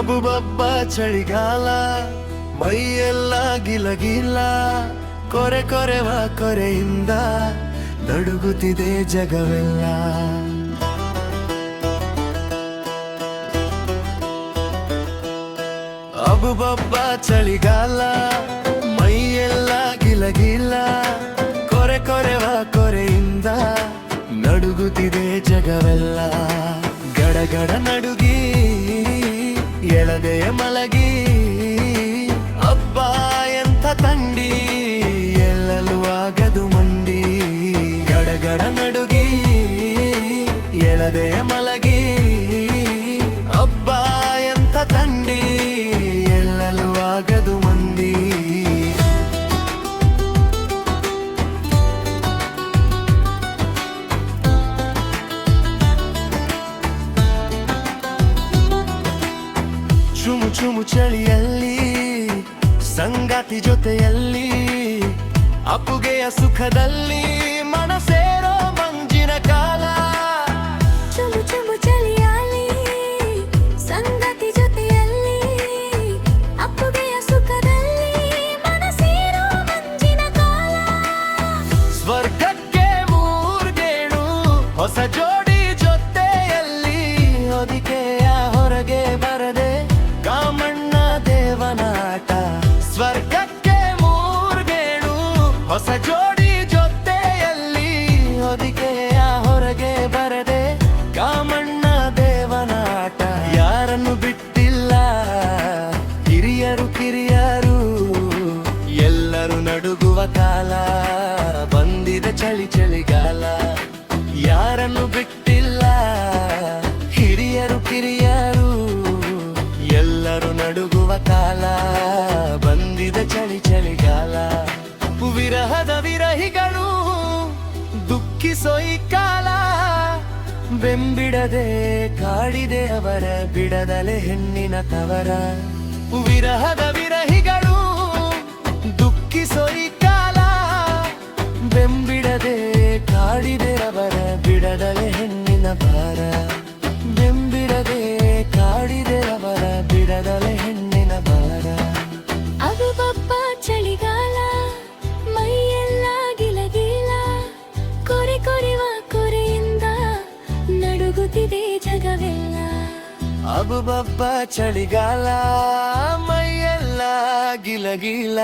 ಅಬುಬಬ್ಬ ಚಳಿಗಾಲ ಮೈಯೆಲ್ಲ ಗಿಲಗಿಲ ಕೊರೆ ಕೊರೆವ ಕೊರೆಯಿಂದ ನಡುಗುತ್ತಿದೆ ಜಗವೆಲ್ಲ. ಅಬುಬಬ್ಬ ಚಳಿಗಾಲ ಮೈಯೆಲ್ಲ ಗಿಲಗಿಲ ಕೊರೆ ಕೊರೆವ ಕೊರೆಯಿಂದ ನಡುಗುತ್ತಿದೆ ಜಗವೆಲ್ಲ. ಗಡಗಡ ನಡುಗಿ ಎಳದೆಯ ಮಲಗಿ ಅಬ್ಬ ಎಂಥ ತಂಡಿ ಎಲ್ಲಲು ಆಗದು ಮಂಡಿ. ಗಡಗಡ ನಡುಗಿ ಎಳದೆಯ ಮಲಗಿ ಅಬ್ಬ ಎಂಥ ತಂಡಿ ಎಲ್ಲಲು ಆಗದು ಮಂದಿ. ಚುಮು ಚುಮು ಚಳಿಯಲ್ಲಿ ಸಂಗಾತಿ ಜೊತೆಯಲ್ಲಿ ಅಪ್ಪುಗೆಯ ಸುಖದಲ್ಲಿ ಮನಸೇರೋ ಮಂಜಿನ ಕಾಲ. ಚುಮು ಚುಮು ಚಳಿಯಲ್ಲಿ ಸಂಗಾತಿ ಜೊತೆಯಲ್ಲಿ ಅಪ್ಪುಗೆಯ ಸುಖದಲ್ಲಿ ಮನಸೇರೋ ಮಂಜಿನ ಕಾಲ. ಸ್ವರ್ಗಕ್ಕೆ ಮೂರ್ಗೇಣು ಹೊಸ ಜೋಡಿ ಜೊತೆಯಲ್ಲಿ ಹೊದಿಕೆಯ ಹೊರಗೆ ಬರದೆ ಕಾಮಣ್ಣ ದೇವನಾಟ. ಸ್ವರ್ಗಕ್ಕೆ ಮೂರ್ಗೇಣು ಹೊಸ ಜೋಡಿ ಜೊತೆಯಲ್ಲಿ ಹೊದಿಕೆಯ ಹೊರಗೆ ಬರದೆ ಕಾಮಣ್ಣ ದೇವನಾಟ. ಯಾರನ್ನು ಬಿಟ್ಟಿಲ್ಲ ಹಿರಿಯರು ಕಿರಿಯರು ಎಲ್ಲರೂ ನಡುಗುವ ಕಾಲ ಬಂದಿದೆ ಚಳಿ ಚಳಿಗಾಲ. ಯಾರನ್ನು ಬಿಟ್ಟಿಲ್ಲ ಹಿರಿಯರು ಕಿರಿಯರು ಎಲ್ಲರೂ ನಡುಗುವ ಕಾಲ ಬಂದಿದೆ ಚಳಿ ಚಳಿಗಾಲ. ವಿರಹದ ವಿರಹಿಗಳು ದುಃಖಿಸೋ ಈ ಕಾಲ ಬೆಂಬಿಡದೆ ಕಾಡಿದೆ ಅವರ ಬಿಡದಲೆ ಹೆಣ್ಣಿನ ತವರ. ವಿರಹದ ವಿರಹಿಗಳು ದುಃಖಿಸೋ ಈ ಕಾಲ ಬೆಂಬಿಡದೆ ಕಾಡಿದೆ ಅವರ ಬಿಡದಲೆ ಹೆಣ್ಣಿನ ಭಾರ. ಬೆಂಬಿಡದೆ ಕಾಡಿದೆ ಅವರ ಬಿಡದಲೆ ಹೆಣ್ಣಿನ ಭಾರ. ಅಬುಬಬ್ಬ ಚಳಿಗಾಲ ಮೈಯೆಲ್ಲ ಗಿಲಗಿಲ ಕೊರೆ ಕೊರೆವ ಕೊರೆಯಿಂದ ನಡುಗುತ್ತಿದೆ ಜಗವೆಲ್ಲ. ಅಬುಬಬ್ಬ ಚಳಿಗಾಲ ಮೈಯೆಲ್ಲ ಗಿಲಗಿಲ